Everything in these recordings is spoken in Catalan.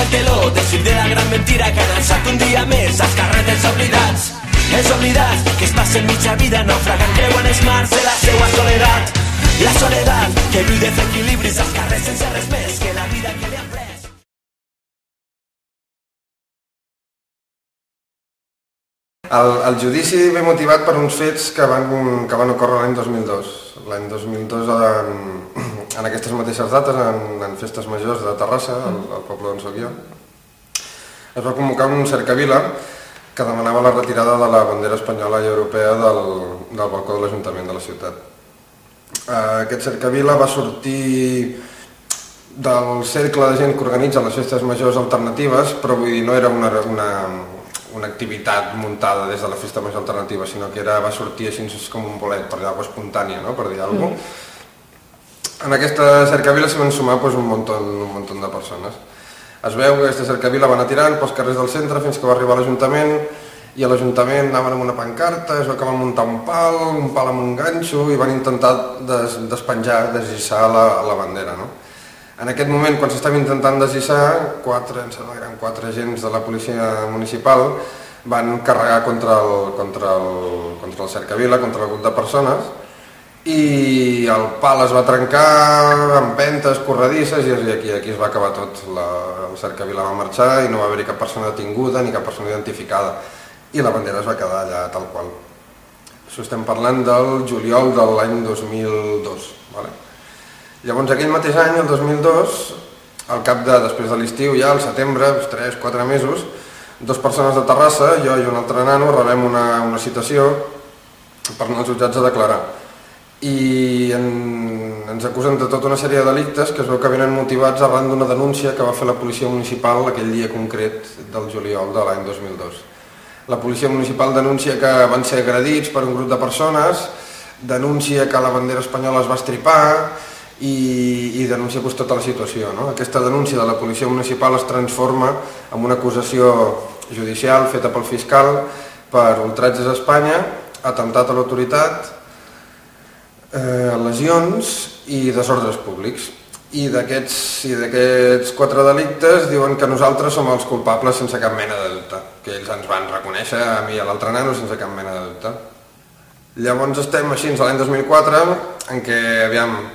el teló, desfil de la gran mentira que han alçat un dia més als carrers oblidats. Els oblidats que es passen mitja vida naufragant, creuen els mars de la seua soledat. La soledat que viu desequilibris als carrers sense res més que la vida que li han pres. El judici ve motivat per uns fets que van ocórrer l'any 2002. L'any 2002, en aquestes mateixes dates, en festes majors de Terrassa, al poble on soc jo, es va convocar un cercavila que demanava la retirada de la bandera espanyola i europea del balcó de l'Ajuntament de la ciutat. Aquest cercavila va sortir del cercle de gent que organitza les festes majors alternatives, però vull dir, no era una activitat muntada des de la festa major alternativa, sinó que va sortir així com un bolet, per dir alguna cosa espontània, no? Per dir alguna cosa. En aquesta cercavila s'hi van sumar un munt de persones. Es veu que aquesta cercavila va anar tirant pels carrers del centre fins que va arribar a l'Ajuntament, i a l'Ajuntament anaven amb una pancarta, es veu que van muntar un pal amb un ganxo, i van intentar despenjar, deslliçar la bandera, no? En aquest moment, quan s'estava intentant deslliçar, quatre agents de la policia municipal van carregar contra el cercavila, contra el grup de persones, i el pal es va trencar amb empentes corredisses i aquí es va acabar tot. El cercavila va marxar i no va haver-hi cap persona detinguda ni cap persona identificada, i la bandera es va quedar allà tal qual. Això estem parlant del juliol de l'any 2002, vale? Llavors, aquell mateix any, el 2002, després de l'estiu, ja al setembre, 3-4 mesos, dues persones de Terrassa, jo i un altre nano, rebem una citació per anar als jutjats a declarar. I ens acusen de tota una sèrie de delictes que es veu que venen motivats arran d'una denúncia que va fer la policia municipal aquell dia concret del juliol de l'any 2002. La policia municipal denuncia que van ser agredits per un grup de persones, denuncia que la bandera espanyola es va estripar, i denuncia tota la situació, no? Aquesta denúncia de la policia municipal es transforma en una acusació judicial feta pel fiscal per ultratges a Espanya, atemptat a l'autoritat, lesions i desordres públics. I d'aquests 4 delictes diuen que nosaltres som els culpables sense cap mena de dubte, que ells ens van reconèixer, a mi i a l'altre nano, sense cap mena de dubte. Llavors estem així l'any 2004, en què, aviam,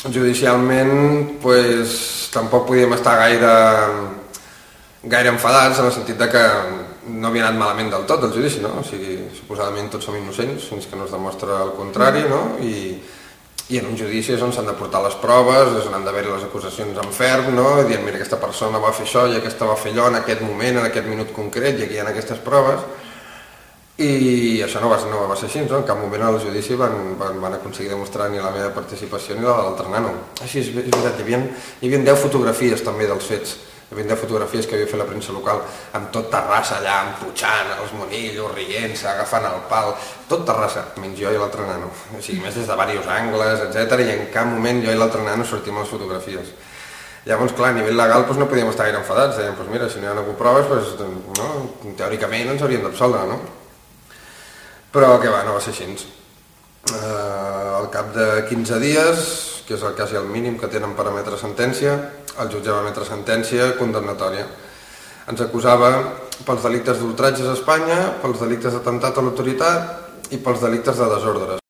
judicialment tampoc podíem estar gaire enfadats, en el sentit que no havia anat malament del tot el judici, no? O sigui, suposadament tots som innocents fins que no es demostra el contrari, no? I en un judici és on s'han de portar les proves, és on han d'haver les acusacions en ferm, no? Dient, mira, aquesta persona va fer això i aquesta va fer allò en aquest moment, en aquest minut concret, i aquí hi ha aquestes proves. I això no va ser així, no? En cap moment al judici van aconseguir demostrar ni la meva participació ni la de l'altre nano. Així és veritat, hi havia 10 fotografies també dels fets, hi havia 10 fotografies que havia fet la premsa local, amb tot Terrassa allà, emputxant els monillos, rient-se, agafant el pal, tot Terrassa, menys jo i l'altre nano. O sigui, més des de diversos angles, etc. I en cap moment jo i l'altre nano sortim a les fotografies. Llavors, clar, a nivell legal no podíem estar gaire enfadats, dèiem, mira, si no hi ha hagut proves, teòricament ens haurien d'absoldre, no? Però que va, no va ser així. Al cap de 15 dies, que és quasi el mínim que tenen per emetre sentència, el jutge va emetre sentència condemnatòria. Ens acusava pels delictes d'ultratges a Espanya, pels delictes d'atemptat a l'autoritat i pels delictes de desordres.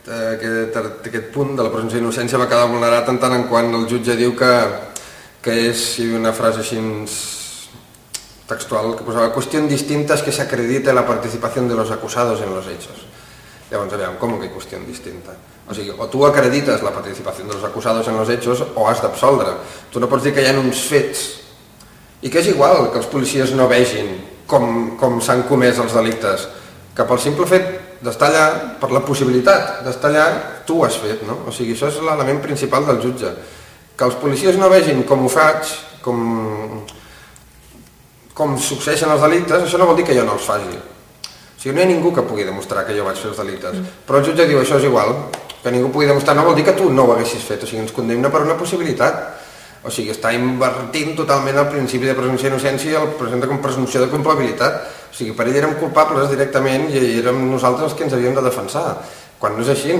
Aquest punt de la presumpció d'innocència va quedar vulnerat en tant en quant el jutge diu que és una frase així textual que posava cuestión distinta es que se acredite la participación de los acusados en los hechos. Llavors, aviam, com que cuestión distinta? O sigui, o tu acredites la participació de los acusados en los hechos o has d'absoldre. Tu no pots dir que hi ha uns fets i que és igual que els policies no vegin com s'han comès els delictes, que pel simple fet d'estar allà, per la possibilitat d'estar allà, tu ho has fet, no? O sigui, això és l'element principal del jutge. Que els policies no vegin com ho faig, com succeeixen els delictes, això no vol dir que jo no els faci. O sigui, no hi ha ningú que pugui demostrar que jo vaig fer els delictes. Però el jutge diu, això és igual, que ningú pugui demostrar, no vol dir que tu no ho haguessis fet, o sigui, ens condemna per una possibilitat. O sigui, està invertint totalment el principi de presumpció d'innocència i el presenta com presumpció de culpabilitat. O sigui, per ell érem culpables directament i érem nosaltres els que ens havíem de defensar, quan no és així.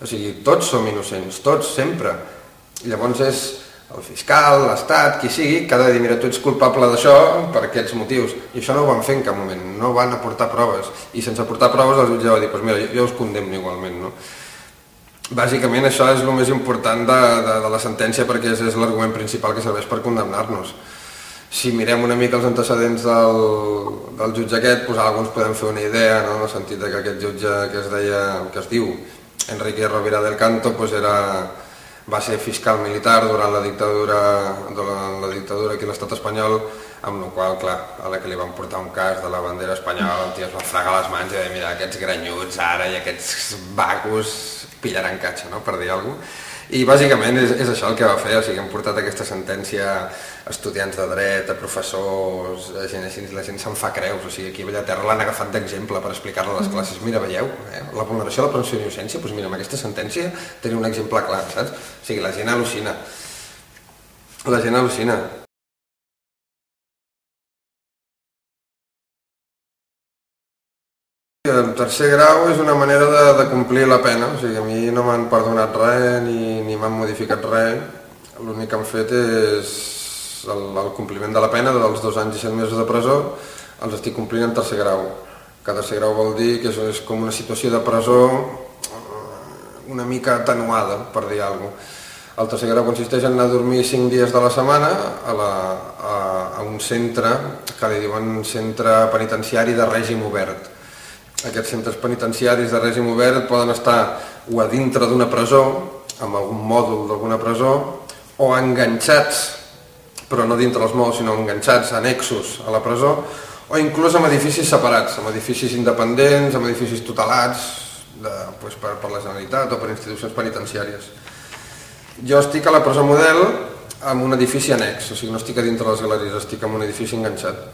O sigui, tots som innocents, tots, sempre. Llavors és el fiscal, l'Estat, qui sigui, que ha de dir, mira, tu ets culpable d'això per aquests motius. I això no ho van fer en cap moment, no van aportar proves. I sense aportar proves el jutge va dir, doncs mira, jo us condemno igualment, no? Bàsicament això és el més important de la sentència perquè és l'argument principal que serveix per condemnar-nos. Si mirem una mica els antecedents del jutge aquest, doncs alguns podem fer una idea, no? En el sentit que aquest jutge que es diu Enrique Rovira del Canto va ser fiscal militar durant la dictadura aquí a l'estat espanyol, amb la qual, clar, a la que li van portar un cas de la bandera espanyola, el tio es va fregar les mans i va dir, mira, aquests granyuts ara i aquests vacus pillaran catxa, no?, per dir alguna cosa. I bàsicament és això el que va fer, o sigui, hem portat aquesta sentència a estudiants de dret, a professors, a gent així, la gent se'n fa creus, o sigui, aquí a Bellaterra l'han agafat d'exemple per explicar-la a les classes. Mira, veieu, la vulneració de la presumpció d'innocència, doncs mira, amb aquesta sentència teniu un exemple clar, saps? O sigui, la gent al·lucina. La gent al·lucina. El tercer grau és una manera de complir la pena, o sigui, a mi no m'han perdonat res ni m'han modificat res, l'únic que han fet és el compliment de la pena dels 2 anys i 7 mesos de presó, els estic complint en tercer grau. Que tercer grau vol dir que és com una situació de presó una mica atenuada, per dir alguna cosa. El tercer grau consisteix en anar a dormir 5 dies de la setmana a un centre que li diuen centre penitenciari de règim obert. Aquests centres penitenciaris de règim obert poden estar o a dintre d'una presó, amb algun mòdul d'alguna presó, o enganxats, però no dintre els mòduls, sinó enganxats, annexos a la presó, o inclús amb edificis separats, amb edificis independents, amb edificis tutelats per la Generalitat o per institucions penitenciàries. Jo estic a la presó Model amb un edifici annex, o sigui, no estic a dintre les galeries, estic en un edifici enganxat.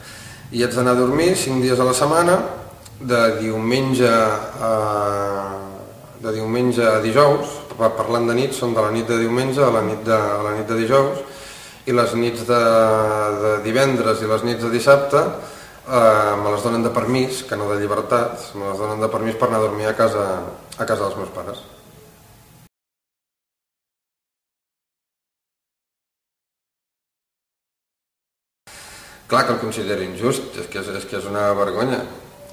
I haig d'anar a dormir 5 dies a la setmana, de diumenge a dijous, parlant de nit, són de la nit de diumenge a la nit de dijous, i les nits de divendres i les nits de dissabte me les donen de permís, que no de llibertat, me les donen de permís per anar a dormir a casa dels meus pares. Clar que el considero injust, és que és una vergonya.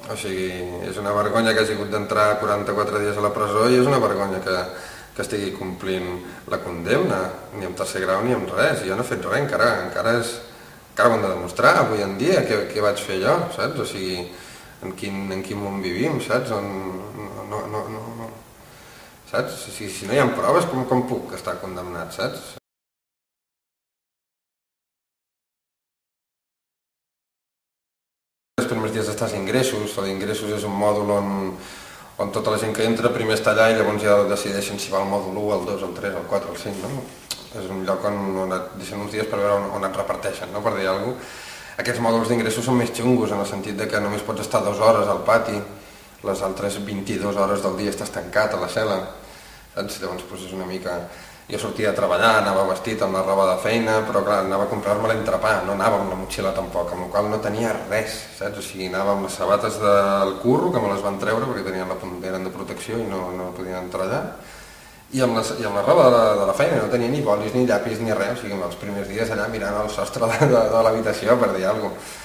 O sigui, és una vergonya que hagi hagut d'entrar 44 dies a la presó i és una vergonya que estigui complint la condemna, ni amb tercer grau ni amb res. Jo no he fet res, encara ho hem de demostrar avui en dia, què vaig fer jo, saps? O sigui, en quin món vivim, saps? Saps? Si no hi ha proves, com puc estar condemnat, saps? Els primers dies estàs a ingressos, o d'ingressos és un mòdul on tota la gent que entra primer està allà i llavors ja decideixen si va al mòdul 1, el 2, el 3, el 4, el 5, no? És un lloc on et deixen uns dies per veure on et reparteixen, no? Per dir alguna cosa. Aquests mòduls d'ingressos són més xungos en el sentit que només pots estar 2 hores al pati, les altres 22 hores del dia estàs tancat a la cel·la, saps? Llavors és una mica... Jo sortia a treballar, anava vestit amb la roba de feina, però clar, anava a comprar-me l'entrepà, no anava amb la motxilla tampoc, amb la qual no tenia res, saps? O sigui, anava amb les sabates del curro, que me les van treure perquè eren de protecció i no podien entrar allà, i amb la roba de la feina, no tenia ni bolis, ni llapis, ni res, o sigui, els primers dies allà mirant el sostre de l'habitació per dir alguna cosa.